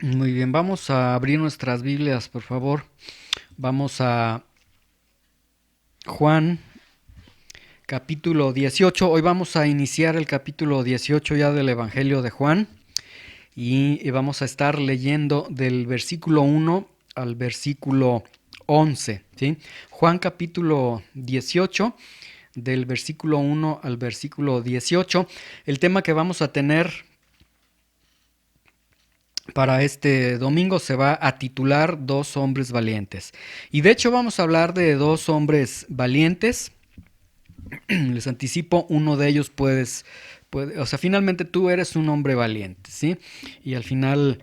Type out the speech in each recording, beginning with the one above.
Muy bien, vamos a abrir nuestras Biblias, por favor. Vamos a Juan, capítulo 18. Hoy vamos a iniciar el capítulo 18 ya del Evangelio de Juan y vamos a estar leyendo del versículo 1 al versículo 11, ¿sí? Juan capítulo 18, del versículo 1 al versículo 18. El tema que vamos a tener para este domingo se va a titular Dos hombres valientes. Y de hecho vamos a hablar de dos hombres valientes. Les anticipo, uno de ellos o sea, finalmente tú eres un hombre valiente, ¿sí? Y al final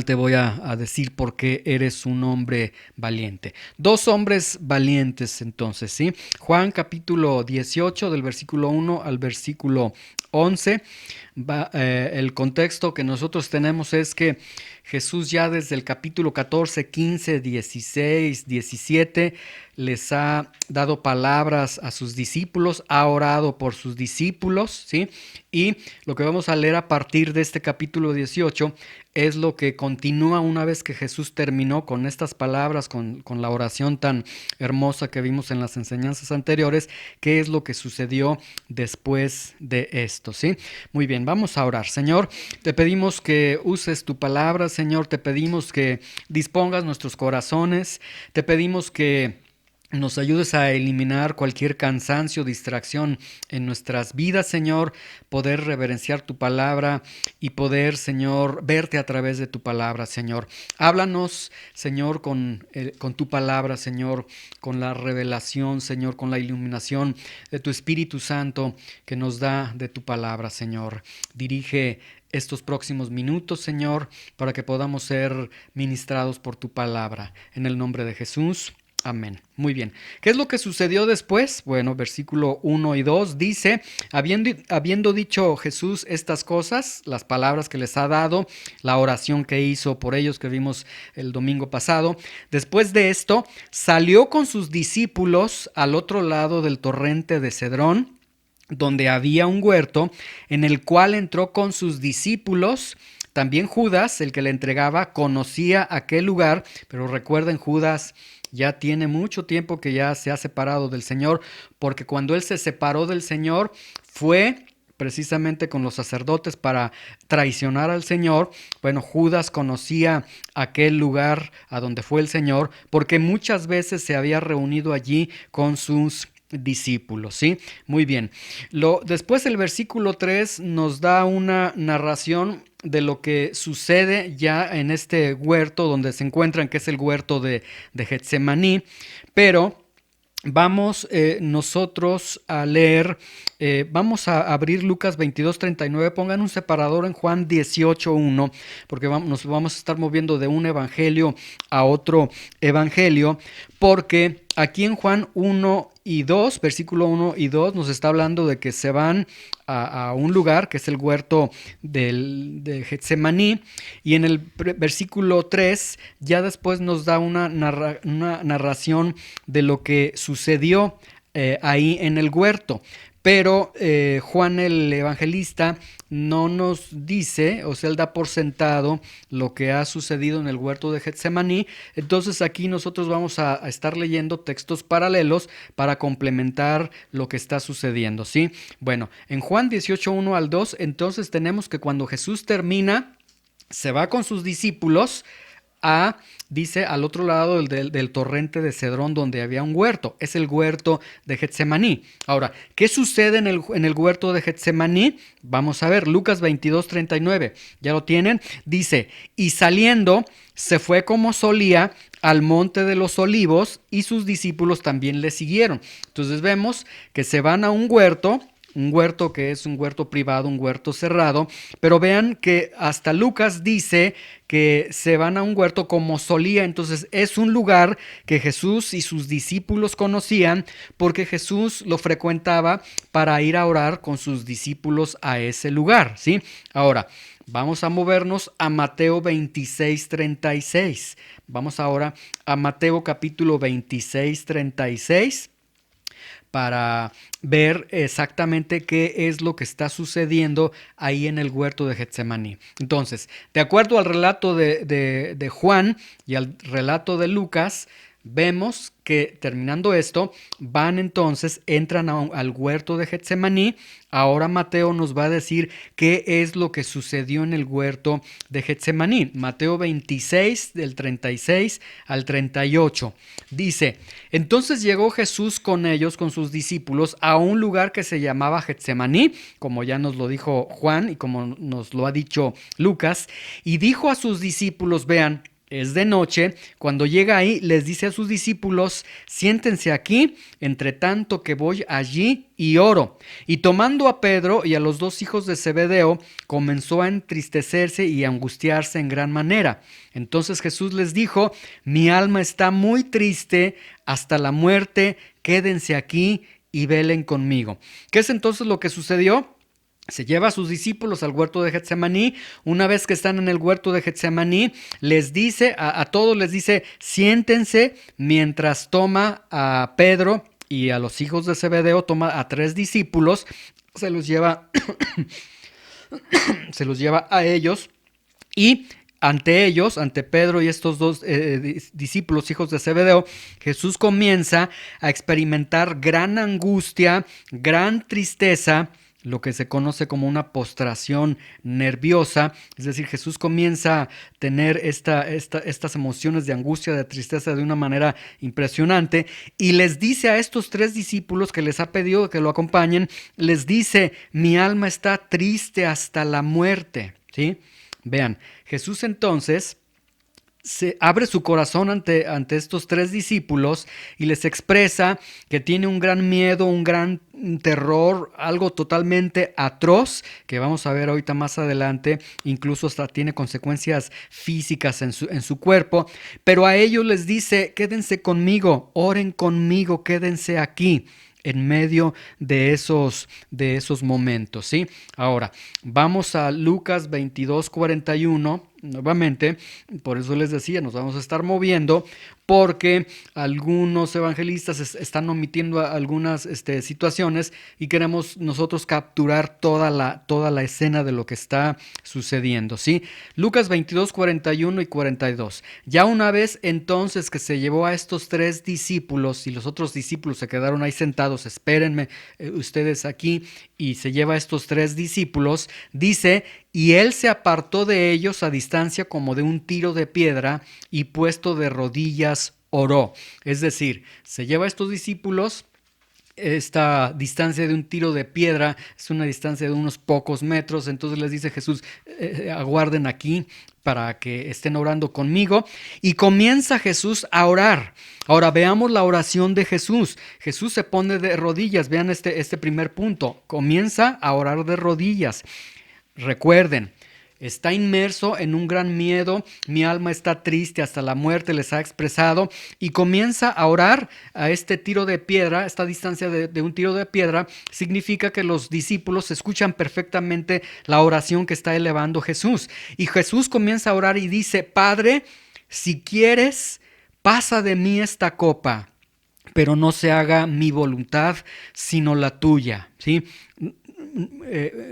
te voy a decir por qué eres un hombre valiente. Dos hombres valientes entonces, ¿sí? Juan capítulo 18 del versículo 1 al versículo 11. El contexto que nosotros tenemos es que Jesús ya desde el capítulo 14, 15, 16, 17 les ha dado palabras a sus discípulos, ha orado por sus discípulos, ¿sí? Y lo que vamos a leer a partir de este capítulo 18 es lo que continúa una vez que Jesús terminó con estas palabras, con la oración tan hermosa que vimos en las enseñanzas anteriores, qué es lo que sucedió después de esto, ¿sí? Muy bien, vamos a orar. Señor, te pedimos que uses tu palabra, Señor, te pedimos que dispongas nuestros corazones, te pedimos que nos ayudes a eliminar cualquier cansancio, distracción en nuestras vidas, Señor, poder reverenciar tu palabra y poder, Señor, verte a través de tu palabra, Señor. Háblanos, Señor, con tu palabra, Señor, con la revelación, Señor, con la iluminación de tu Espíritu Santo que nos da de tu palabra, Señor. Dirige estos próximos minutos, Señor, para que podamos ser ministrados por tu palabra. En el nombre de Jesús. Amén. Muy bien. ¿Qué es lo que sucedió después? Bueno, versículo 1 y 2 dice, habiendo dicho Jesús estas cosas, las palabras que les ha dado, la oración que hizo por ellos que vimos el domingo pasado, después de esto salió con sus discípulos al otro lado del torrente de Cedrón, donde había un huerto, en el cual entró con sus discípulos. También Judas, el que le entregaba, conocía aquel lugar, pero recuerden, Judas ya tiene mucho tiempo que ya se ha separado del Señor, porque cuando él se separó del Señor fue precisamente con los sacerdotes para traicionar al Señor. Bueno, Judas conocía aquel lugar a donde fue el Señor, porque muchas veces se había reunido allí con sus discípulos, ¿sí? Muy bien. Después el versículo 3 nos da una narración de lo que sucede ya en este huerto donde se encuentran, que es el huerto de Getsemaní, pero vamos nosotros a leer, vamos a abrir Lucas 22:39, pongan un separador en Juan 18:1, porque nos vamos a estar moviendo de un evangelio a otro evangelio, porque aquí en Juan 1 y 2, versículo 1 y 2, nos está hablando de que se van a un lugar que es el huerto de Getsemaní, y en el versículo 3 ya después nos da una narración de lo que sucedió ahí en el huerto. Pero Juan el evangelista no nos dice, o sea, él da por sentado lo que ha sucedido en el huerto de Getsemaní. Entonces aquí nosotros vamos a estar leyendo textos paralelos para complementar lo que está sucediendo, ¿sí? Bueno, en Juan 18:1 al 2, entonces tenemos que cuando Jesús termina, se va con sus discípulos dice, al otro lado del torrente de Cedrón, donde había un huerto. Es el huerto de Getsemaní. Ahora, ¿qué sucede en el huerto de Getsemaní? Vamos a ver, Lucas 22:39. ¿Ya lo tienen? Dice, y saliendo, se fue como solía al monte de los olivos, y sus discípulos también le siguieron. Entonces vemos que se van a un huerto que es un huerto privado, un huerto cerrado, pero vean que hasta Lucas dice que se van a un huerto como solía. Entonces es un lugar que Jesús y sus discípulos conocían, porque Jesús lo frecuentaba para ir a orar con sus discípulos a ese lugar, ¿sí? Ahora, vamos a movernos a Mateo 26:36. Vamos ahora a Mateo capítulo 26:36, para ver exactamente qué es lo que está sucediendo ahí en el huerto de Getsemaní. Entonces, de acuerdo al relato de Juan y al relato de Lucas, vemos que terminando esto, entran al huerto de Getsemaní. Ahora Mateo nos va a decir qué es lo que sucedió en el huerto de Getsemaní. Mateo 26, del 36 al 38. Dice, entonces llegó Jesús con ellos, con sus discípulos, a un lugar que se llamaba Getsemaní, como ya nos lo dijo Juan y como nos lo ha dicho Lucas, y dijo a sus discípulos, vean, es de noche. Cuando llega ahí, les dice a sus discípulos, siéntense aquí, entre tanto que voy allí y oro. Y tomando a Pedro y a los dos hijos de Zebedeo, comenzó a entristecerse y a angustiarse en gran manera. Entonces Jesús les dijo, mi alma está muy triste hasta la muerte, quédense aquí y velen conmigo. ¿Qué es entonces lo que sucedió? Se lleva a sus discípulos al huerto de Getsemaní. Una vez que están en el huerto de Getsemaní, les dice, a todos les dice, siéntense, mientras toma a Pedro y a los hijos de Zebedeo, toma a 3 discípulos, se los lleva a ellos y ante Pedro y estos dos discípulos, hijos de Zebedeo, Jesús comienza a experimentar gran angustia, gran tristeza, lo que se conoce como una postración nerviosa. Es decir, Jesús comienza a tener estas emociones de angustia, de tristeza de una manera impresionante, y les dice a estos 3 discípulos que les ha pedido que lo acompañen, les dice, mi alma está triste hasta la muerte, ¿sí? Vean, Jesús entonces se abre su corazón ante estos 3 discípulos y les expresa que tiene un gran miedo, un gran terror, algo totalmente atroz, que vamos a ver ahorita más adelante, incluso hasta tiene consecuencias físicas en su cuerpo, pero a ellos les dice, quédense conmigo, oren conmigo, quédense aquí en medio de esos momentos, ¿sí? Ahora, vamos a Lucas 22:41, nuevamente, por eso les decía, nos vamos a estar moviendo, porque algunos evangelistas están omitiendo algunas situaciones y queremos nosotros capturar toda la escena de lo que está sucediendo, ¿sí? Lucas 22:41 y 42. Ya una vez entonces que se llevó a estos 3 discípulos y los otros discípulos se quedaron ahí sentados, espérenme ustedes aquí, y se lleva a estos 3 discípulos, dice, y él se apartó de ellos a distancia como de un tiro de piedra y puesto de rodillas oró. Es decir, se lleva a estos discípulos. Esta distancia de un tiro de piedra es una distancia de unos pocos metros. Entonces les dice Jesús, aguarden aquí para que estén orando conmigo. Y comienza Jesús a orar. Ahora veamos la oración de Jesús. Jesús se pone de rodillas. Vean este primer punto. Comienza a orar de rodillas. Recuerden, está inmerso en un gran miedo, mi alma está triste hasta la muerte, les ha expresado, y comienza a orar a este tiro de piedra. Esta distancia de un tiro de piedra significa que los discípulos escuchan perfectamente la oración que está elevando Jesús. Y Jesús comienza a orar y dice, Padre, si quieres, pasa de mí esta copa, pero no se haga mi voluntad, sino la tuya, ¿sí?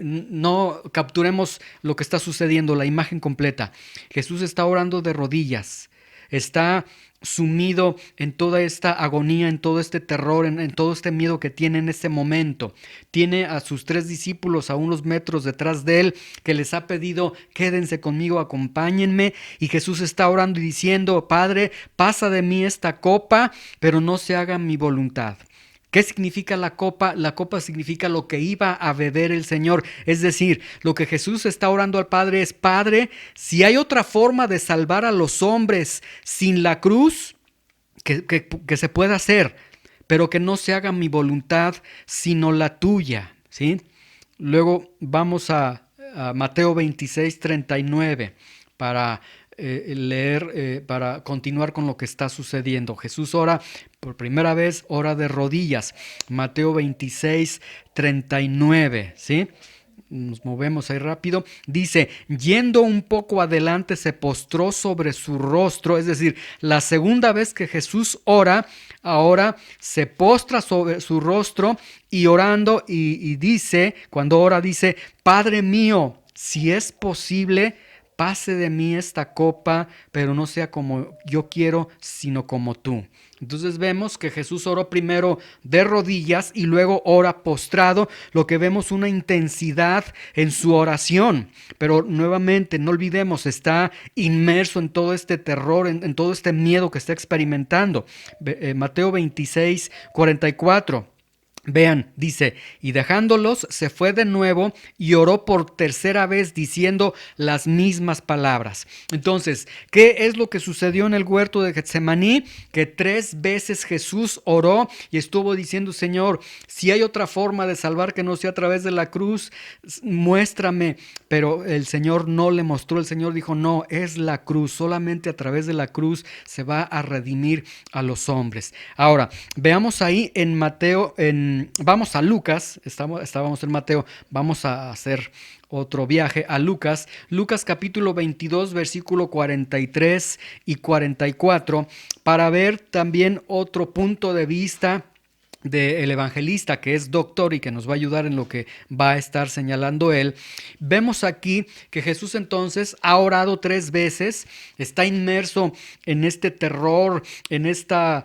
No capturemos lo que está sucediendo, la imagen completa. Jesús está orando de rodillas, está sumido en toda esta agonía, en todo este terror, en todo este miedo que tiene en este momento. Tiene a sus 3 discípulos a unos metros detrás de él, que les ha pedido, quédense conmigo, acompáñenme, y Jesús está orando y diciendo, Padre, pasa de mí esta copa, pero no se haga mi voluntad. ¿Qué significa la copa? La copa significa lo que iba a beber el Señor. Es decir, lo que Jesús está orando al Padre es, Padre, si hay otra forma de salvar a los hombres sin la cruz, que se pueda hacer, pero que no se haga mi voluntad, sino la tuya, ¿sí? Luego vamos a Mateo 26:39 para leer, para continuar con lo que está sucediendo. Jesús ora por primera vez, ora de rodillas. Mateo 26:39, ¿sí? nos movemos ahí rápido, dice, yendo un poco adelante se postró sobre su rostro, es decir, la segunda vez que Jesús ora, ahora se postra sobre su rostro y orando y dice, cuando ora dice, Padre mío, si es posible, pase de mí esta copa, pero no sea como yo quiero, sino como tú. Entonces vemos que Jesús oró primero de rodillas y luego ora postrado, lo que vemos una intensidad en su oración. Pero nuevamente, no olvidemos, está inmerso en todo este terror, en todo este miedo que está experimentando. Mateo 26, 44. Vean, dice, y dejándolos se fue de nuevo y oró por tercera vez diciendo las mismas palabras. Entonces, ¿qué es lo que sucedió en el huerto de Getsemaní? Que 3 veces Jesús oró y estuvo diciendo, Señor, si hay otra forma de salvar que no sea a través de la cruz, muéstrame. Pero el Señor no le mostró, el Señor dijo, no, es la cruz, solamente a través de la cruz se va a redimir a los hombres. Ahora, veamos ahí en Mateo, vamos a Lucas, estábamos en Mateo, vamos a hacer otro viaje a Lucas, Lucas capítulo 22, versículo 43 y 44, para ver también otro punto de vista del evangelista que es doctor y que nos va a ayudar en lo que va a estar señalando él. Vemos aquí que Jesús entonces ha orado 3 veces, está inmerso en este terror, en esta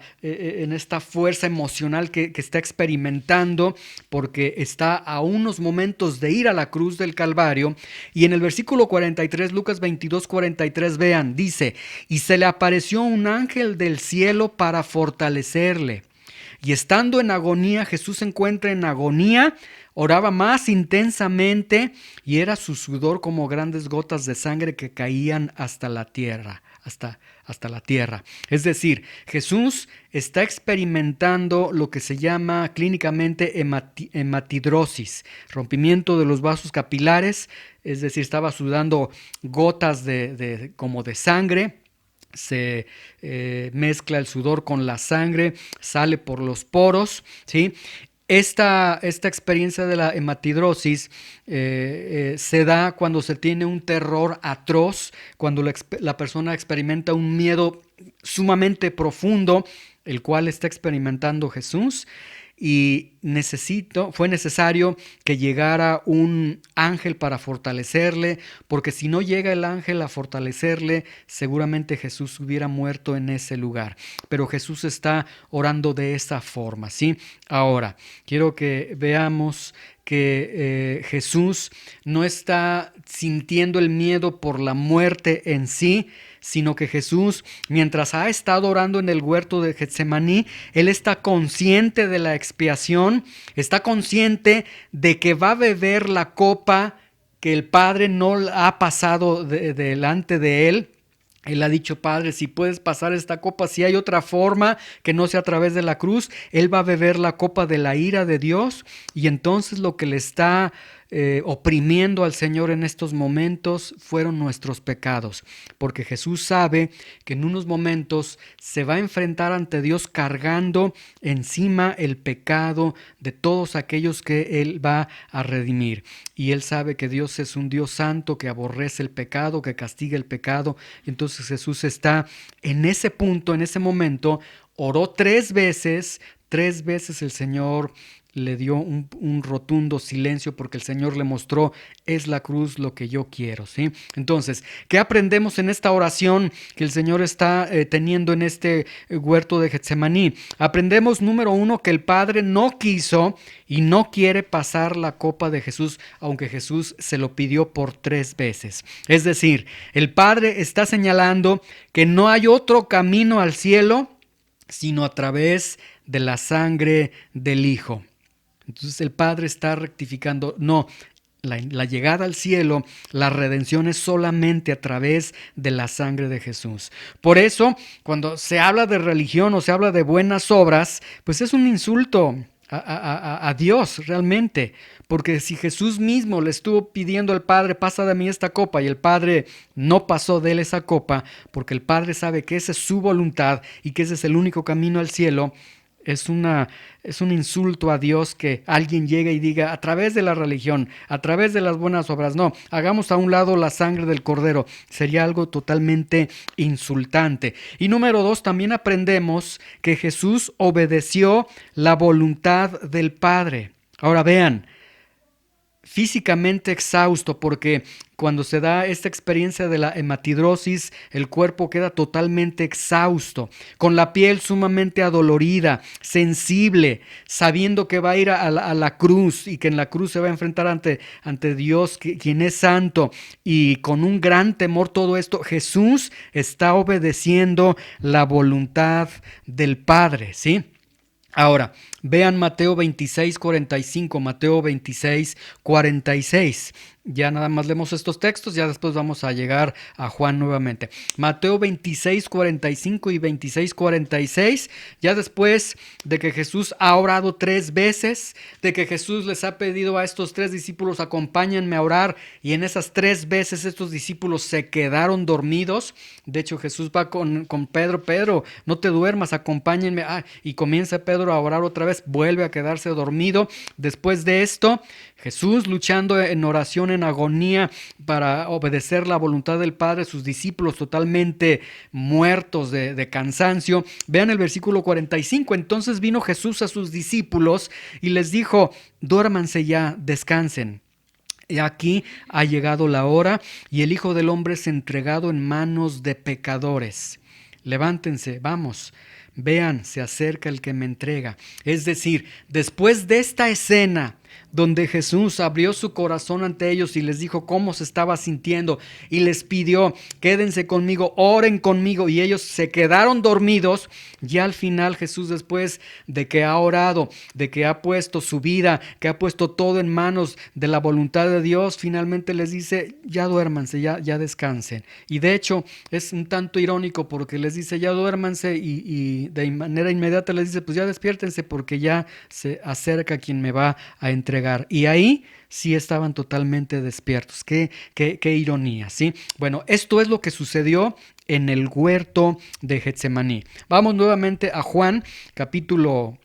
fuerza emocional que está experimentando, porque está a unos momentos de ir a la cruz del Calvario. Y en el versículo 43, Lucas 22, 43, vean, dice, y se le apareció un ángel del cielo para fortalecerle. Y estando en agonía, Jesús se encuentra en agonía, oraba más intensamente y era su sudor como grandes gotas de sangre que caían hasta la tierra, hasta la tierra. Es decir, Jesús está experimentando lo que se llama clínicamente hematidrosis, rompimiento de los vasos capilares, es decir, estaba sudando gotas como de sangre. Se mezcla el sudor con la sangre, sale por los poros, ¿sí? Esta experiencia de la hematidrosis se da cuando se tiene un terror atroz, cuando la persona experimenta un miedo sumamente profundo, el cual está experimentando Jesús. Y fue necesario que llegara un ángel para fortalecerle, porque si no llega el ángel a fortalecerle, seguramente Jesús hubiera muerto en ese lugar. Pero Jesús está orando de esa forma, ¿sí? Ahora, quiero que veamos que Jesús no está sintiendo el miedo por la muerte en sí, sino que Jesús, mientras ha estado orando en el huerto de Getsemaní, Él está consciente de la expiación, está consciente de que va a beber la copa que el Padre no ha pasado delante de Él. Él ha dicho, Padre, si puedes pasar esta copa, si hay otra forma que no sea a través de la cruz, Él va a beber la copa de la ira de Dios. Y entonces lo que le está oprimiendo al Señor en estos momentos fueron nuestros pecados, porque Jesús sabe que en unos momentos se va a enfrentar ante Dios cargando encima el pecado de todos aquellos que Él va a redimir. Y Él sabe que Dios es un Dios santo, que aborrece el pecado, que castiga el pecado. Y entonces Jesús está en ese punto, en ese momento, oró 3 veces, 3 veces el Señor le dio un rotundo silencio, porque el Señor le mostró, es la cruz lo que yo quiero, ¿sí? Entonces, ¿qué aprendemos en esta oración que el Señor está teniendo en este huerto de Getsemaní? Aprendemos, número 1, que el Padre no quiso y no quiere pasar la copa de Jesús, aunque Jesús se lo pidió por 3 veces. Es decir, el Padre está señalando que no hay otro camino al cielo sino a través de la sangre del Hijo. Entonces el Padre está rectificando, no, la llegada al cielo, la redención es solamente a través de la sangre de Jesús. Por eso, cuando se habla de religión o se habla de buenas obras, pues es un insulto a Dios realmente, porque si Jesús mismo le estuvo pidiendo al Padre, pasa de mí esta copa, y el Padre no pasó de él esa copa, porque el Padre sabe que esa es su voluntad y que ese es el único camino al cielo, Es un insulto a Dios que alguien llegue y diga a través de la religión, a través de las buenas obras. No, hagamos a un lado la sangre del cordero. Sería algo totalmente insultante. Y número dos, también aprendemos que Jesús obedeció la voluntad del Padre. Ahora vean, físicamente exhausto, porque cuando se da esta experiencia de la hematidrosis, el cuerpo queda totalmente exhausto, con la piel sumamente adolorida, sensible, sabiendo que va a ir a la cruz y que en la cruz se va a enfrentar ante Dios, quien es santo, y con un gran temor todo esto, Jesús está obedeciendo la voluntad del Padre, ¿sí? Ahora, vean Mateo 26:45, Mateo 26:46. Ya nada más leemos estos textos, ya después vamos a llegar a Juan nuevamente. Mateo 26:45 y 26:46, ya después de que Jesús ha orado 3 veces, de que Jesús les ha pedido a estos 3 discípulos, acompáñenme a orar, y en esas 3 veces estos discípulos se quedaron dormidos. De hecho, Jesús va con Pedro, Pedro, no te duermas, acompáñenme. Y comienza Pedro a orar otra vez, vuelve a quedarse dormido. Después de esto, Jesús luchando en oración, en agonía, para obedecer la voluntad del Padre, sus discípulos totalmente muertos de cansancio. Vean el versículo 45. Entonces vino Jesús a sus discípulos y les dijo: duérmanse ya, descansen. Y aquí ha llegado la hora y el Hijo del Hombre es entregado en manos de pecadores. Levántense, vamos. Vean, se acerca el que me entrega. Es decir, después de esta escena donde Jesús abrió su corazón ante ellos y les dijo cómo se estaba sintiendo y les pidió: quédense conmigo, oren conmigo, y ellos se quedaron dormidos, ya al final Jesús, después de que ha orado, de que ha puesto su vida, que ha puesto todo en manos de la voluntad de Dios, finalmente les dice: ya duérmanse, ya descansen. Y de hecho es un tanto irónico porque les dice: ya duérmanse, y de manera inmediata les dice: pues ya despiértense porque ya se acerca quien me va a entregar. Y ahí sí estaban totalmente despiertos. Qué ironía, ¿sí? Bueno, esto es lo que sucedió en el huerto de Getsemaní. Vamos nuevamente a Juan, capítulo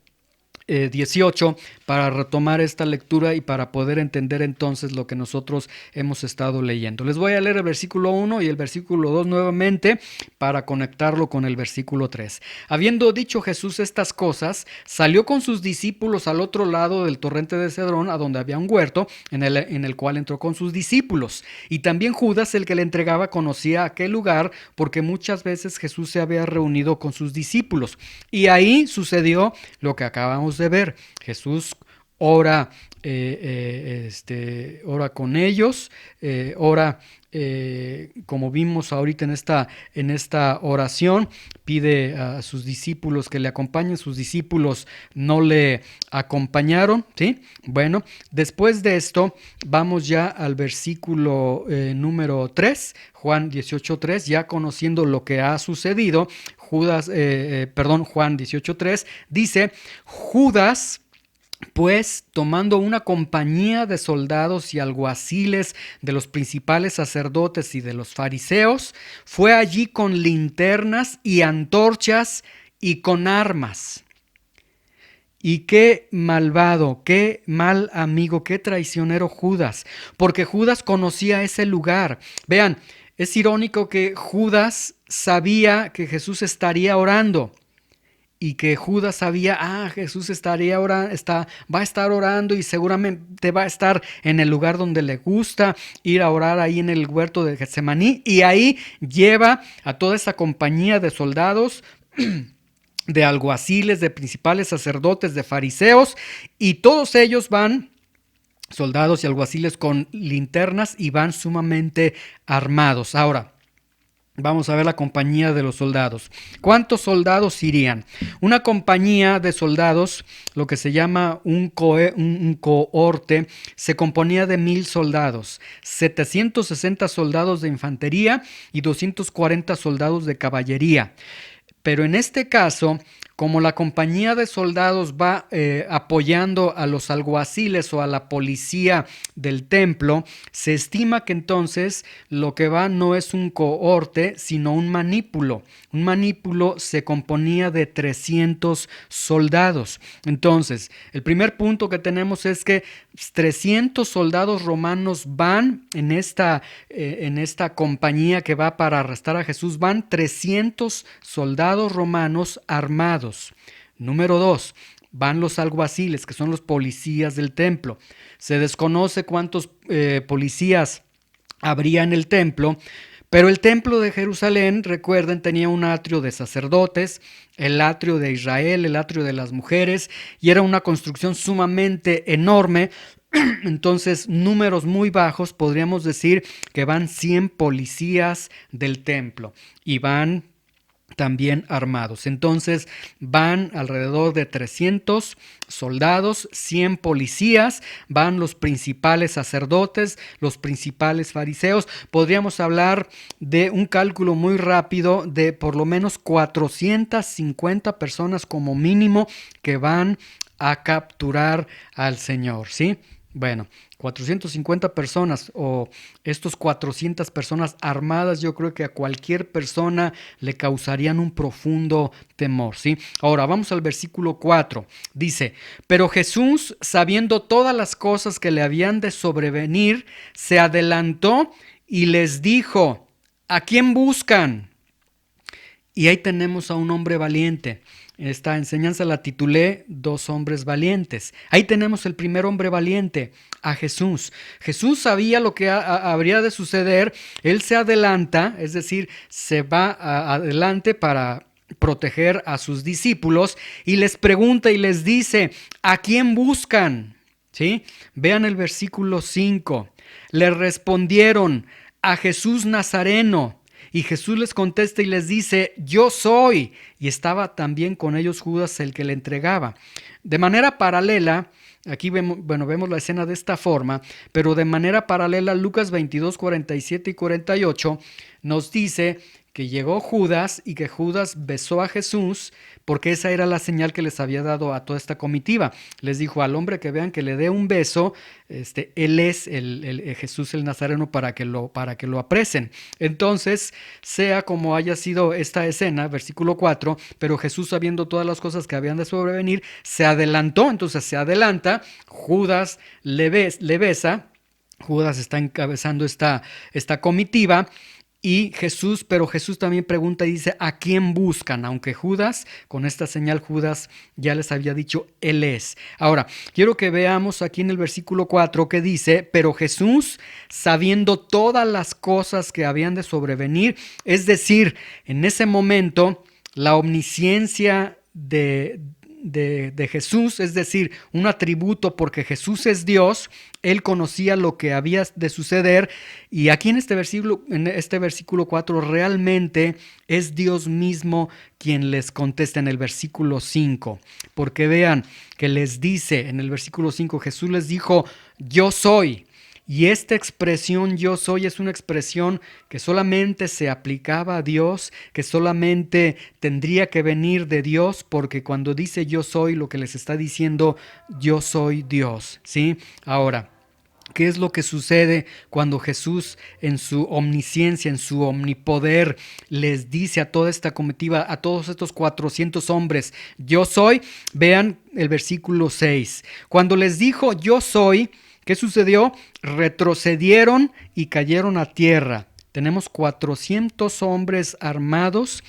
18, para retomar esta lectura y para poder entender entonces lo que nosotros hemos estado leyendo. Les voy a leer el versículo 1 y el versículo 2 nuevamente para conectarlo con el versículo 3. Habiendo dicho Jesús estas cosas, salió con sus discípulos al otro lado del torrente de Cedrón, a donde había un huerto, en el cual entró con sus discípulos. Y también Judas, el que le entregaba, conocía aquel lugar, porque muchas veces Jesús se había reunido con sus discípulos. Y ahí sucedió lo que acabamos de ver. Jesús ora, ora con ellos, ora, como vimos ahorita en esta oración, pide a sus discípulos que le acompañen. Sus discípulos no le acompañaron, ¿sí? Bueno, después de esto vamos ya al versículo número 3, Juan 18:3, ya conociendo lo que ha sucedido. Juan 18:3 dice: Judas, pues, tomando una compañía de soldados y alguaciles de los principales sacerdotes y de los fariseos, fue allí con linternas y antorchas y con armas. Y qué malvado, qué mal amigo, qué traicionero Judas, porque Judas conocía ese lugar. Vean, es irónico que Judas sabía que Jesús estaría orando. Y que Judas sabía: Jesús estaría orando, va a estar orando, y seguramente va a estar en el lugar donde le gusta ir a orar, ahí en el huerto de Getsemaní. Y ahí lleva a toda esa compañía de soldados, de alguaciles, de principales sacerdotes, de fariseos, y todos ellos van, soldados y alguaciles, con linternas, y van sumamente armados. Ahora, vamos a ver la compañía de los soldados. ¿Cuántos soldados irían? Una compañía de soldados, lo que se llama un cohorte, se componía de 1,000 soldados, 760 soldados de infantería y 240 soldados de caballería. Pero en este caso, como la compañía de soldados va apoyando a los alguaciles o a la policía del templo, se estima que entonces lo que va no es un cohorte, sino un manípulo. Un manípulo se componía de 300 soldados. Entonces, el primer punto que tenemos es que 300 soldados romanos van en esta compañía que va para arrestar a Jesús, van 300 soldados romanos armados. Número 2, van los alguaciles, que son los policías del templo. Se desconoce cuántos policías habría en el templo, pero el templo de Jerusalén, recuerden, tenía un atrio de sacerdotes, el atrio de Israel, el atrio de las mujeres, y era una construcción sumamente enorme. Entonces, números muy bajos, podríamos decir que van 100 policías del templo y van también armados. Entonces van alrededor de 300 soldados, 100 policías, van los principales sacerdotes, los principales fariseos. Podríamos hablar de un cálculo muy rápido de por lo menos 450 personas como mínimo que van a capturar al Señor, ¿sí? Bueno, 450 personas o estos 400 personas armadas, yo creo que a cualquier persona le causarían un profundo temor, ¿sí? Ahora vamos al versículo 4. Dice, pero Jesús, sabiendo todas las cosas que le habían de sobrevenir, se adelantó y les dijo, ¿a quién buscan? Y ahí tenemos a un hombre valiente. Esta enseñanza la titulé Dos hombres valientes. Ahí tenemos el primer hombre valiente, a Jesús. Jesús sabía lo que habría de suceder. Él se adelanta, es decir, se va adelante para proteger a sus discípulos y les pregunta y les dice, ¿a quién buscan? ¿Sí? Vean el versículo 5. Le respondieron, a Jesús Nazareno. Y Jesús les contesta y les dice, yo soy. Y estaba también con ellos Judas, el que le entregaba. De manera paralela, aquí vemos la escena de esta forma, pero de manera paralela Lucas 22, 47 y 48 nos dice que llegó Judas y que Judas besó a Jesús porque esa era la señal que les había dado a toda esta comitiva. Les dijo al hombre que vean que le dé un beso, él es el Jesús el Nazareno para que lo apresen. Entonces, sea como haya sido esta escena, versículo 4, pero Jesús sabiendo todas las cosas que habían de sobrevenir, se adelantó, entonces se adelanta, Judas le besa, Judas está encabezando esta comitiva. Pero Jesús también pregunta y dice, ¿a quién buscan? Aunque Judas, con esta señal Judas ya les había dicho, Él es. Ahora, quiero que veamos aquí en el versículo 4 que dice, pero Jesús, sabiendo todas las cosas que habían de sobrevenir, es decir, en ese momento, la omnisciencia de Jesús, es decir, un atributo porque Jesús es Dios, él conocía lo que había de suceder y aquí en este versículo 4 realmente es Dios mismo quien les contesta en el versículo 5, porque vean que les dice en el versículo 5, Jesús les dijo, yo soy. Y esta expresión yo soy es una expresión que solamente se aplicaba a Dios, que solamente tendría que venir de Dios, porque cuando dice yo soy, lo que les está diciendo, yo soy Dios, ¿sí? Ahora, ¿qué es lo que sucede cuando Jesús en su omnisciencia, en su omnipoder, les dice a toda esta comitiva, a todos estos 400 hombres, yo soy? Vean el versículo 6. Cuando les dijo yo soy, ¿qué sucedió? Retrocedieron y cayeron a tierra. Tenemos 400 hombres armados,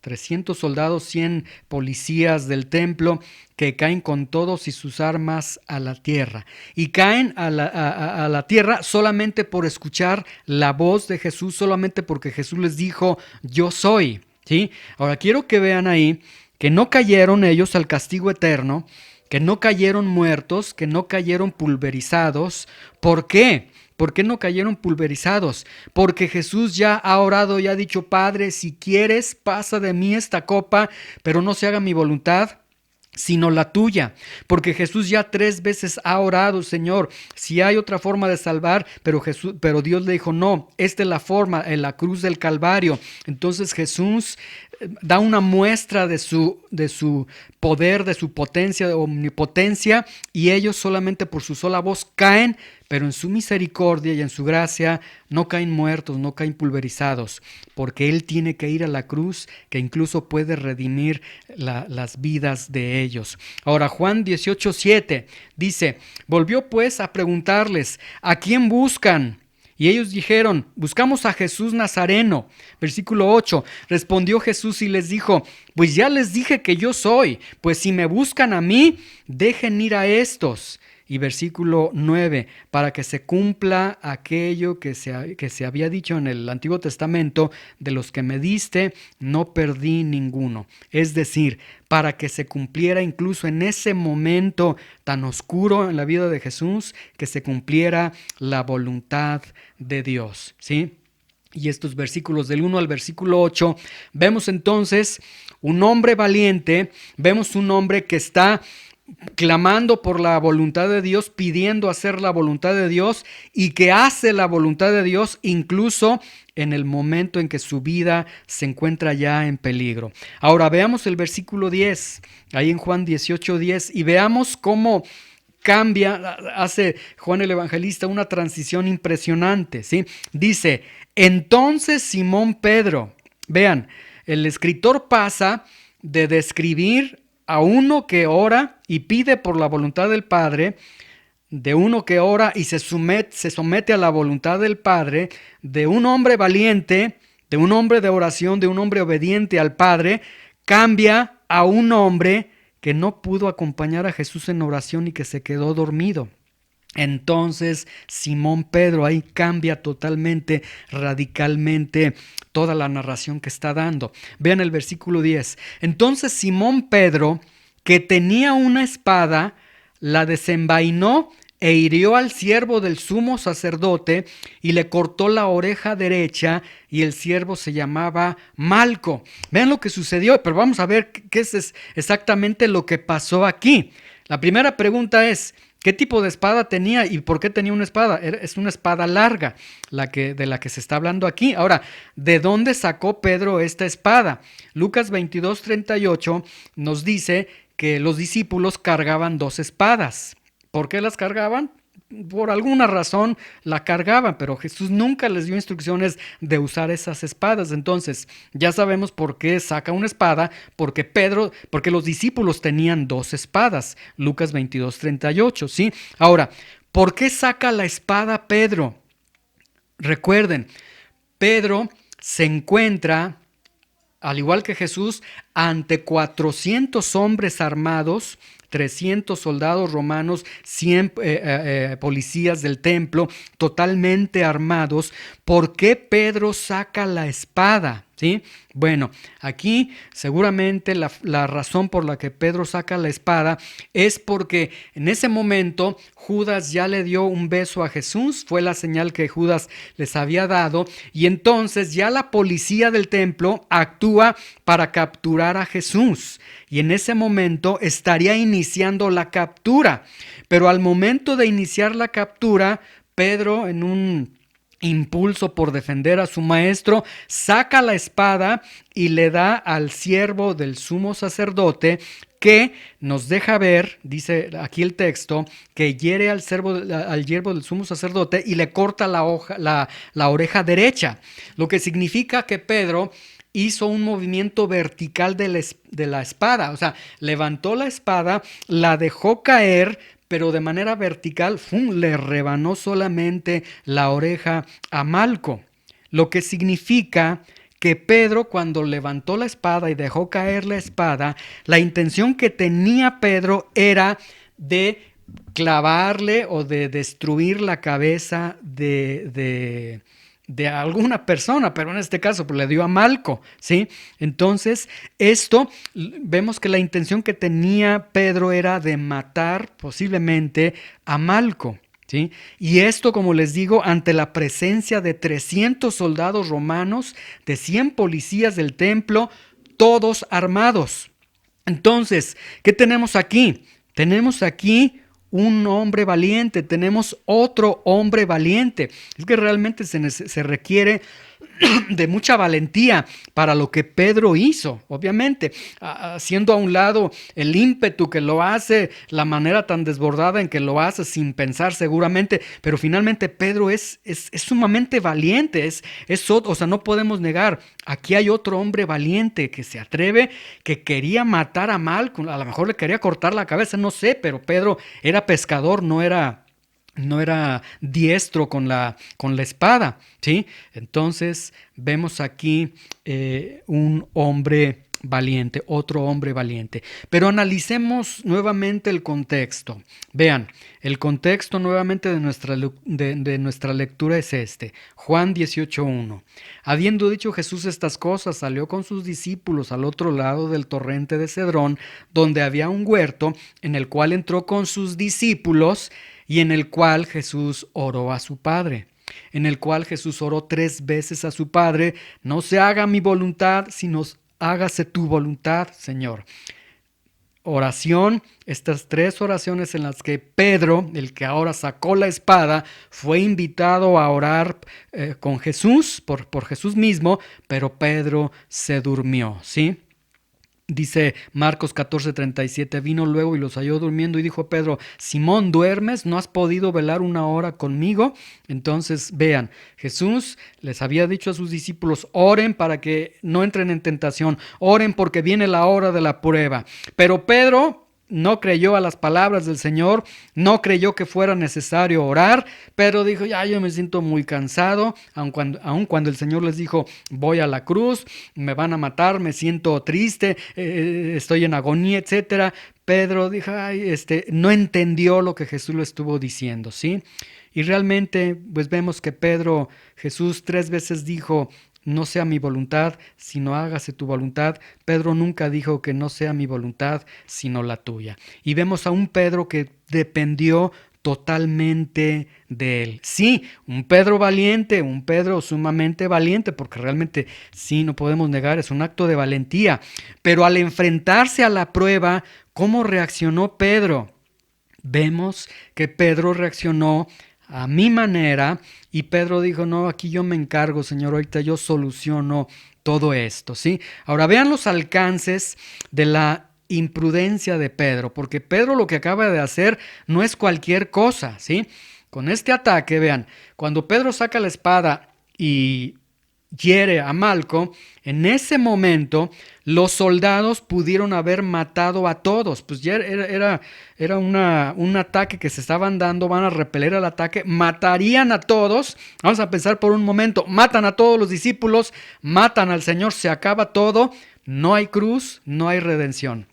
300 soldados, 100 policías del templo que caen con todos y sus armas a la tierra. Y caen a la tierra solamente por escuchar la voz de Jesús, solamente porque Jesús les dijo, yo soy. ¿Sí? Ahora quiero que vean ahí que no cayeron ellos al castigo eterno, que no cayeron muertos, que no cayeron pulverizados. ¿Por qué? ¿Por qué no cayeron pulverizados? Porque Jesús ya ha orado y ha dicho, Padre, si quieres, pasa de mí esta copa, pero no se haga mi voluntad, sino la tuya. Porque Jesús ya 3 veces ha orado: Señor, si hay otra forma de salvar, pero Dios le dijo: no, esta es la forma, en la cruz del Calvario. Entonces Jesús da una muestra de su poder, de su potencia, de omnipotencia, y ellos solamente por su sola voz caen, pero en su misericordia y en su gracia no caen muertos, no caen pulverizados, porque Él tiene que ir a la cruz, que incluso puede redimir las vidas de ellos. Ahora, Juan 18:7 dice: volvió pues a preguntarles: ¿a quién buscan? Y ellos dijeron: buscamos a Jesús Nazareno. Versículo 8, respondió Jesús y les dijo: pues ya les dije que yo soy, pues si me buscan a mí, dejen ir a estos. Y versículo 9, para que se cumpla aquello que se había dicho en el Antiguo Testamento: de los que me diste, no perdí ninguno. Es decir, para que se cumpliera incluso en ese momento tan oscuro en la vida de Jesús, que se cumpliera la voluntad de Dios, ¿sí? Y estos versículos del 1 al versículo 8, vemos entonces un hombre valiente, vemos un hombre que está clamando por la voluntad de Dios, pidiendo hacer la voluntad de Dios, y que hace la voluntad de Dios incluso en el momento en que su vida se encuentra ya en peligro. Ahora veamos el versículo 10, ahí en Juan 18:10, y veamos cómo cambia, hace Juan el Evangelista una transición impresionante, ¿sí? Dice: entonces Simón Pedro, vean, el escritor pasa de describir a uno que ora y pide por la voluntad del Padre, de uno que ora y se somete a la voluntad del Padre, de un hombre valiente, de un hombre de oración, de un hombre obediente al Padre, cambia a un hombre que no pudo acompañar a Jesús en oración y que se quedó dormido. Entonces Simón Pedro, ahí cambia totalmente, radicalmente toda la narración que está dando. Vean el versículo 10. Entonces Simón Pedro, que tenía una espada, la desenvainó e hirió al siervo del sumo sacerdote y le cortó la oreja derecha, y el siervo se llamaba Malco. Vean lo que sucedió, pero vamos a ver qué es exactamente lo que pasó aquí. La primera pregunta es: ¿qué tipo de espada tenía y por qué tenía una espada? Es una espada larga, de la que se está hablando aquí. Ahora, ¿de dónde sacó Pedro esta espada? Lucas 22:38 nos dice que los discípulos cargaban 2 espadas. ¿Por qué las cargaban? Por alguna razón la cargaban, pero Jesús nunca les dio instrucciones de usar esas espadas. Entonces, ya sabemos por qué saca una espada: porque los discípulos tenían 2 espadas. Lucas 22:38, ¿sí? Ahora, ¿por qué saca la espada Pedro? Recuerden, Pedro se encuentra, al igual que Jesús, ante 400 hombres armados, 300 soldados romanos, 100 policías del templo, totalmente armados. ¿Por qué Pedro saca la espada? ¿Sí? Bueno, aquí seguramente la razón por la que Pedro saca la espada es porque en ese momento Judas ya le dio un beso a Jesús, fue la señal que Judas les había dado, y entonces ya la policía del templo actúa para capturar a Jesús, y en ese momento estaría iniciando la captura. Pero al momento de iniciar la captura, Pedro, en un impulso por defender a su maestro, saca la espada y le da al siervo del sumo sacerdote, que nos deja ver, dice aquí el texto, que hiere al siervo del sumo sacerdote y le corta la oreja derecha, lo que significa que Pedro hizo un movimiento vertical de la espada, o sea, levantó la espada, la dejó caer, pero de manera vertical, le rebanó solamente la oreja a Malco, lo que significa que Pedro, cuando levantó la espada y dejó caer la espada, la intención que tenía Pedro era de clavarle o de destruir la cabeza de alguna persona, pero en este caso pues, le dio a Malco, ¿sí? Entonces, vemos que la intención que tenía Pedro era de matar posiblemente a Malco, ¿sí? Y esto, como les digo, ante la presencia de 300 soldados romanos, de 100 policías del templo, todos armados. Entonces, ¿qué tenemos aquí? Tenemos aquí un hombre valiente, tenemos otro hombre valiente. Es que realmente se requiere de mucha valentía para lo que Pedro hizo, obviamente, haciendo a un lado el ímpetu que lo hace, la manera tan desbordada en que lo hace sin pensar seguramente, pero finalmente Pedro es sumamente valiente, o sea, no podemos negar, aquí hay otro hombre valiente que se atreve, que quería matar a Malco, a lo mejor le quería cortar la cabeza, no sé, pero Pedro era pescador, no era diestro con la espada, ¿sí? Entonces vemos aquí un hombre valiente, otro hombre valiente. Pero analicemos nuevamente el contexto. Vean, el contexto nuevamente de nuestra lectura es este. Juan 18:1. Habiendo dicho Jesús estas cosas, salió con sus discípulos al otro lado del torrente de Cedrón, donde había un huerto, en el cual entró con sus discípulos y en el cual Jesús oró a su Padre. En el cual Jesús oró 3 veces a su Padre: no se haga mi voluntad, sino hágase tu voluntad, Señor. Oración, estas 3 oraciones en las que Pedro, el que ahora sacó la espada, fue invitado a orar con Jesús, por Jesús mismo, pero Pedro se durmió, ¿sí? Dice Marcos 14:37, vino luego y los halló durmiendo y dijo a Pedro: Simón, ¿duermes? ¿No has podido velar 1 hora conmigo? Entonces vean, Jesús les había dicho a sus discípulos: oren para que no entren en tentación, oren porque viene la hora de la prueba. Pero Pedro no creyó a las palabras del Señor, no creyó que fuera necesario orar, pero dijo: ya, yo me siento muy cansado, aun cuando el Señor les dijo: voy a la cruz, me van a matar, me siento triste, estoy en agonía, etcétera. Pedro dijo: ay, no entendió lo que Jesús le estuvo diciendo, ¿sí? Y realmente, pues vemos que Jesús 3 veces dijo: no sea mi voluntad, sino hágase tu voluntad. Pedro nunca dijo que no sea mi voluntad, sino la tuya. Y vemos a un Pedro que dependió totalmente de él. Sí, un Pedro valiente, un Pedro sumamente valiente, porque realmente sí, no podemos negar, es un acto de valentía. Pero al enfrentarse a la prueba, ¿cómo reaccionó Pedro? Vemos que Pedro reaccionó a mi manera y Pedro dijo: no, aquí yo me encargo, Señor, ahorita yo soluciono todo esto, ¿sí? Ahora vean los alcances de la imprudencia de Pedro, porque Pedro lo que acaba de hacer no es cualquier cosa, ¿sí? Con este ataque, vean, cuando Pedro saca la espada y hiere a Malco, en ese momento los soldados pudieron haber matado a todos, pues ya era un ataque que se estaban dando, van a repeler el ataque, matarían a todos. Vamos a pensar por un momento: matan a todos los discípulos, matan al Señor, se acaba todo, no hay cruz, no hay redención.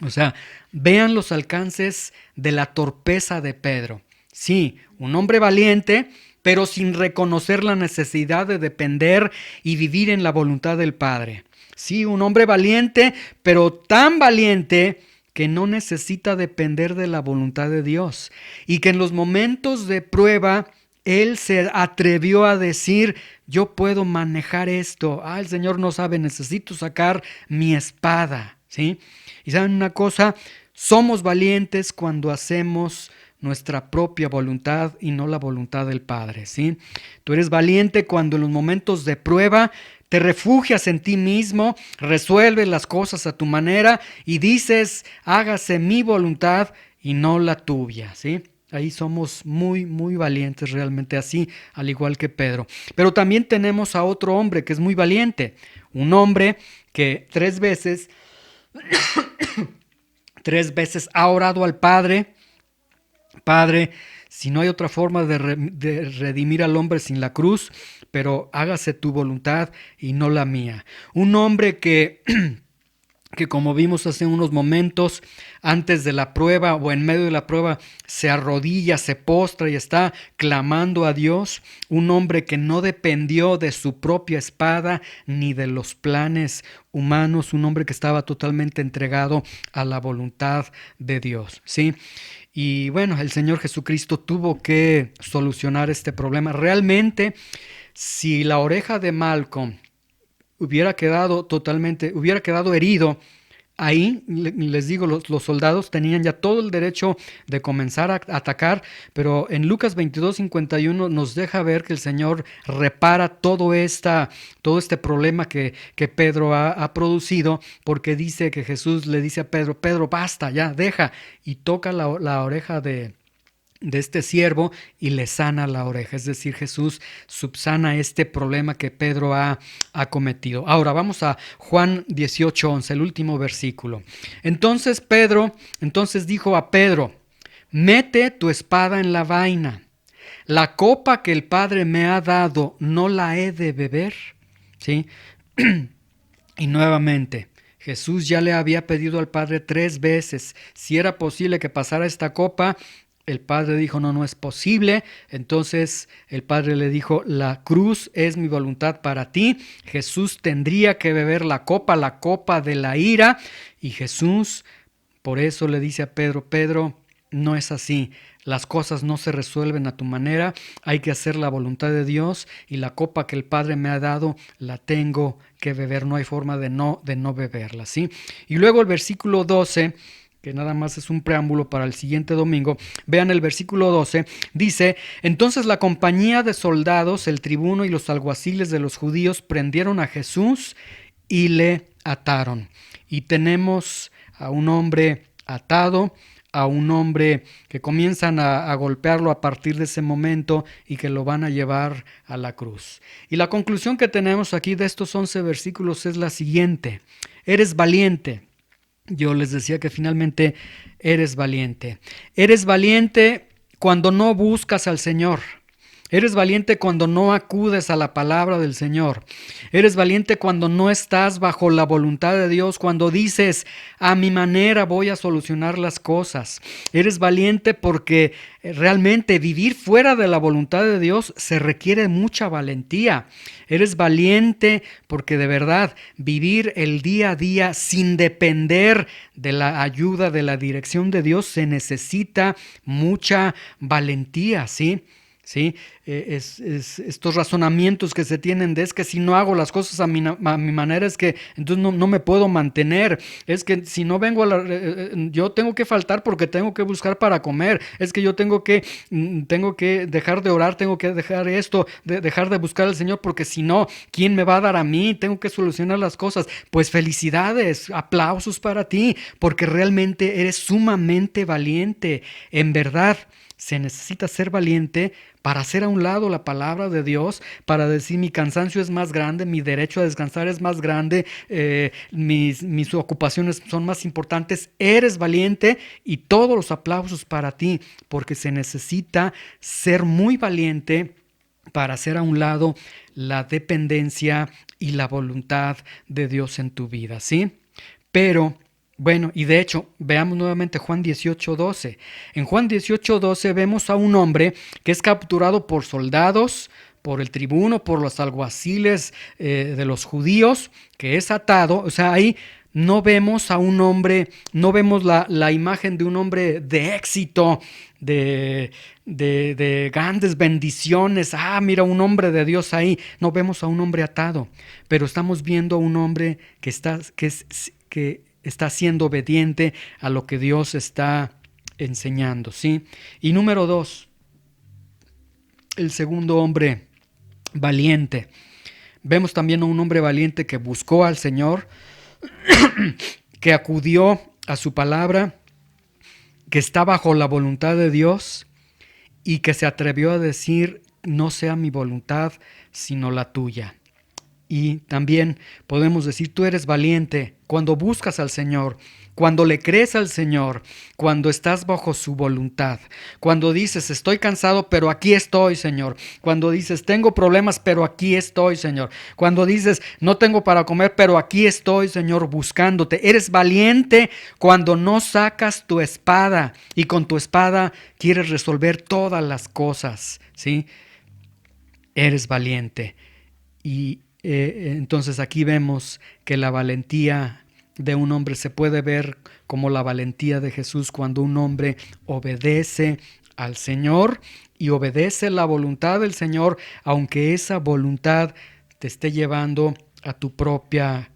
O sea, vean los alcances de la torpeza de Pedro. Sí, un hombre valiente, pero sin reconocer la necesidad de depender y vivir en la voluntad del Padre. Sí, un hombre valiente, pero tan valiente que no necesita depender de la voluntad de Dios. Y que en los momentos de prueba, él se atrevió a decir: yo puedo manejar esto. El Señor no sabe, necesito sacar mi espada, ¿sí? Y saben una cosa, somos valientes cuando hacemos nuestra propia voluntad y no la voluntad del Padre, ¿sí? Tú eres valiente cuando en los momentos de prueba te refugias en ti mismo, resuelves las cosas a tu manera y dices: hágase mi voluntad y no la tuya, ¿sí? Ahí somos muy, muy valientes realmente, así, al igual que Pedro. Pero también tenemos a otro hombre que es muy valiente, un hombre que 3 veces ha orado al Padre: Padre, si no hay otra forma de redimir al hombre sin la cruz, pero hágase tu voluntad y no la mía. Un hombre que como vimos hace unos momentos, antes de la prueba o en medio de la prueba, se arrodilla, se postra y está clamando a Dios. Un hombre que no dependió de su propia espada ni de los planes humanos. Un hombre que estaba totalmente entregado a la voluntad de Dios, ¿sí? Y bueno, el Señor Jesucristo tuvo que solucionar este problema. Realmente, si la oreja de Malcolm hubiera quedado herido ahí les digo, los soldados tenían ya todo el derecho de comenzar a atacar, pero en Lucas 22:51 nos deja ver que el Señor repara todo este problema que Pedro ha producido, porque dice que Jesús le dice a Pedro: Pedro, basta, ya, deja, y toca la oreja de este siervo y le sana la oreja. Es decir, Jesús subsana este problema que Pedro ha cometido. Ahora vamos a Juan 18:11, el último versículo. Entonces dijo a Pedro: mete tu espada en la vaina. La copa que el Padre me ha dado, ¿no la he de beber? ¿Sí? Y nuevamente, Jesús ya le había pedido al Padre 3 veces si era posible que pasara esta copa. El Padre dijo: no, no es posible. Entonces el Padre le dijo: la cruz es mi voluntad para ti. Jesús tendría que beber la copa de la ira. Y Jesús por eso le dice a Pedro: Pedro, no es así. Las cosas no se resuelven a tu manera. Hay que hacer la voluntad de Dios, y la copa que el Padre me ha dado la tengo que beber. No hay forma de no beberla, ¿sí? Y luego el versículo 12, que nada más es un preámbulo para el siguiente domingo. Vean el versículo 12, dice: entonces la compañía de soldados, el tribuno y los alguaciles de los judíos prendieron a Jesús y le ataron. Y tenemos a un hombre atado, a un hombre que comienzan a golpearlo a partir de ese momento y que lo van a llevar a la cruz. Y la conclusión que tenemos aquí de estos 11 versículos es la siguiente: eres valiente. Yo les decía que finalmente eres valiente. Eres valiente cuando no buscas al Señor. Eres valiente cuando no acudes a la palabra del Señor. Eres valiente cuando no estás bajo la voluntad de Dios, cuando dices: a mi manera voy a solucionar las cosas. Eres valiente porque realmente vivir fuera de la voluntad de Dios se requiere mucha valentía. Eres valiente porque de verdad vivir el día a día sin depender de la ayuda, de la dirección de Dios, se necesita mucha valentía, ¿sí? ¿Sí? Estos razonamientos que se tienen de: es que si no hago las cosas a mi manera, es que entonces no me puedo mantener, es que si no vengo yo tengo que faltar porque tengo que buscar para comer, es que yo tengo que dejar de orar, tengo que dejar esto, dejar de buscar al Señor, porque si no, ¿quién me va a dar a mí? Tengo que solucionar las cosas. Pues felicidades, aplausos para ti, porque realmente eres sumamente valiente. En verdad, se necesita ser valiente para hacer a un lado la palabra de Dios, para decir: mi cansancio es más grande, mi derecho a descansar es más grande, mis ocupaciones son más importantes. Eres valiente, y todos los aplausos para ti, porque se necesita ser muy valiente para hacer a un lado la dependencia y la voluntad de Dios en tu vida, ¿sí? Pero bueno, y de hecho, veamos nuevamente Juan 18:12. En Juan 18:12 vemos a un hombre que es capturado por soldados, por el tribuno, por los alguaciles de los judíos, que es atado. O sea, ahí no vemos a un hombre, no vemos la imagen de un hombre de éxito, de grandes bendiciones. Mira, un hombre de Dios ahí. No vemos a un hombre atado, pero estamos viendo a un hombre que está siendo obediente a lo que Dios está enseñando, ¿sí? Y número 2, el segundo hombre valiente. Vemos también a un hombre valiente que buscó al Señor, que acudió a su palabra, que está bajo la voluntad de Dios y que se atrevió a decir: no sea mi voluntad, sino la tuya. Y también podemos decir: tú eres valiente cuando buscas al Señor, cuando le crees al Señor, cuando estás bajo su voluntad, cuando dices: estoy cansado, pero aquí estoy, Señor. Cuando dices: tengo problemas, pero aquí estoy, Señor. Cuando dices: no tengo para comer, pero aquí estoy, Señor, buscándote. Eres valiente cuando no sacas tu espada y con tu espada quieres resolver todas las cosas, ¿sí? Eres valiente. Y entonces aquí vemos que la valentía de un hombre se puede ver como la valentía de Jesús cuando un hombre obedece al Señor y obedece la voluntad del Señor, aunque esa voluntad te esté llevando a tu propia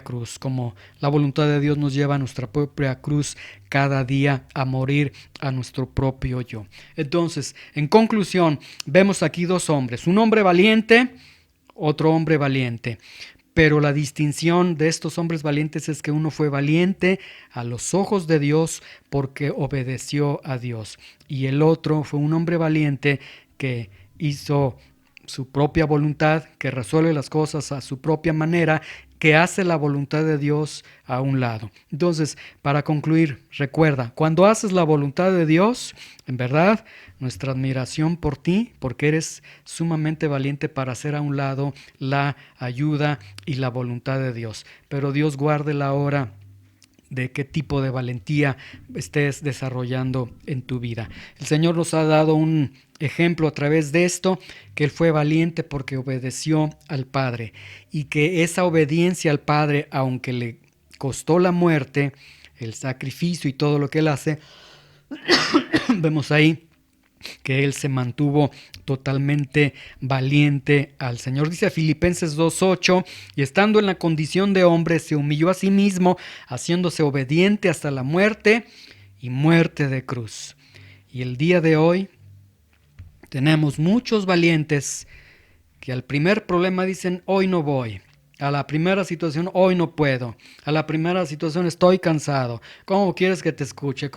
cruz, como la voluntad de Dios nos lleva a nuestra propia cruz cada día a morir a nuestro propio yo. Entonces, en conclusión, vemos aquí dos hombres, un hombre valiente, otro hombre valiente. Pero la distinción de estos hombres valientes es que uno fue valiente a los ojos de Dios porque obedeció a Dios. Y el otro fue un hombre valiente que hizo su propia voluntad, que resuelve las cosas a su propia manera, que hace la voluntad de Dios a un lado. Entonces, para concluir, recuerda, cuando haces la voluntad de Dios, en verdad, nuestra admiración por ti, porque eres sumamente valiente para hacer a un lado la ayuda y la voluntad de Dios. Pero Dios guarde la hora de qué tipo de valentía estés desarrollando en tu vida. El Señor nos ha dado un ejemplo a través de esto, que Él fue valiente porque obedeció al Padre, y que esa obediencia al Padre, aunque le costó la muerte, el sacrificio y todo lo que Él hace, vemos ahí que Él se mantuvo totalmente valiente al Señor. Dice Filipenses 2:8, y estando en la condición de hombre, se humilló a sí mismo, haciéndose obediente hasta la muerte y muerte de cruz. Y el día de hoy tenemos muchos valientes que al primer problema dicen, hoy no voy. A la primera situación, hoy no puedo. A la primera situación, estoy cansado. ¿Cómo quieres que te escuche?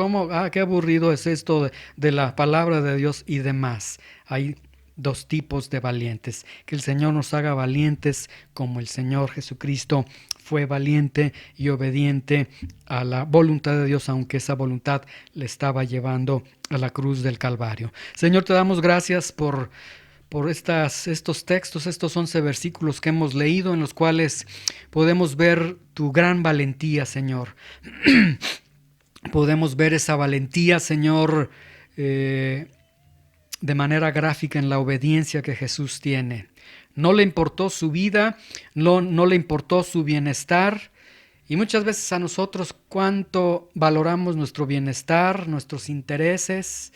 Qué aburrido es esto de la palabra de Dios y demás. Hay dos tipos de valientes. Que el Señor nos haga valientes como el Señor Jesucristo fue valiente y obediente a la voluntad de Dios, aunque esa voluntad le estaba llevando a la cruz del Calvario. Señor, te damos gracias por estos textos, estos 11 versículos que hemos leído, en los cuales podemos ver tu gran valentía, Señor. Podemos ver esa valentía, Señor, de manera gráfica en la obediencia que Jesús tiene. No le importó su vida, no le importó su bienestar. Y muchas veces a nosotros cuánto valoramos nuestro bienestar, nuestros intereses.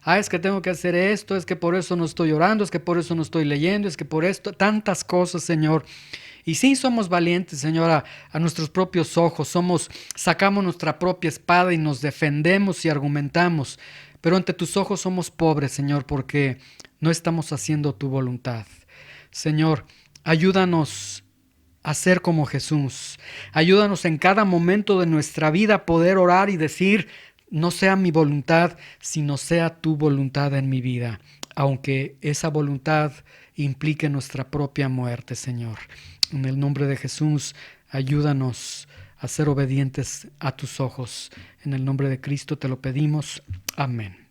Es que tengo que hacer esto, es que por eso no estoy orando, es que por eso no estoy leyendo, es que por esto, tantas cosas, Señor. Y sí somos valientes, Señor, a nuestros propios ojos, sacamos nuestra propia espada y nos defendemos y argumentamos, pero ante tus ojos somos pobres, Señor, porque no estamos haciendo tu voluntad. Señor, ayúdanos a ser como Jesús. Ayúdanos en cada momento de nuestra vida a poder orar y decir, no sea mi voluntad, sino sea tu voluntad en mi vida, aunque esa voluntad implique nuestra propia muerte, Señor. En el nombre de Jesús, ayúdanos a ser obedientes a tus ojos. En el nombre de Cristo te lo pedimos. Amén.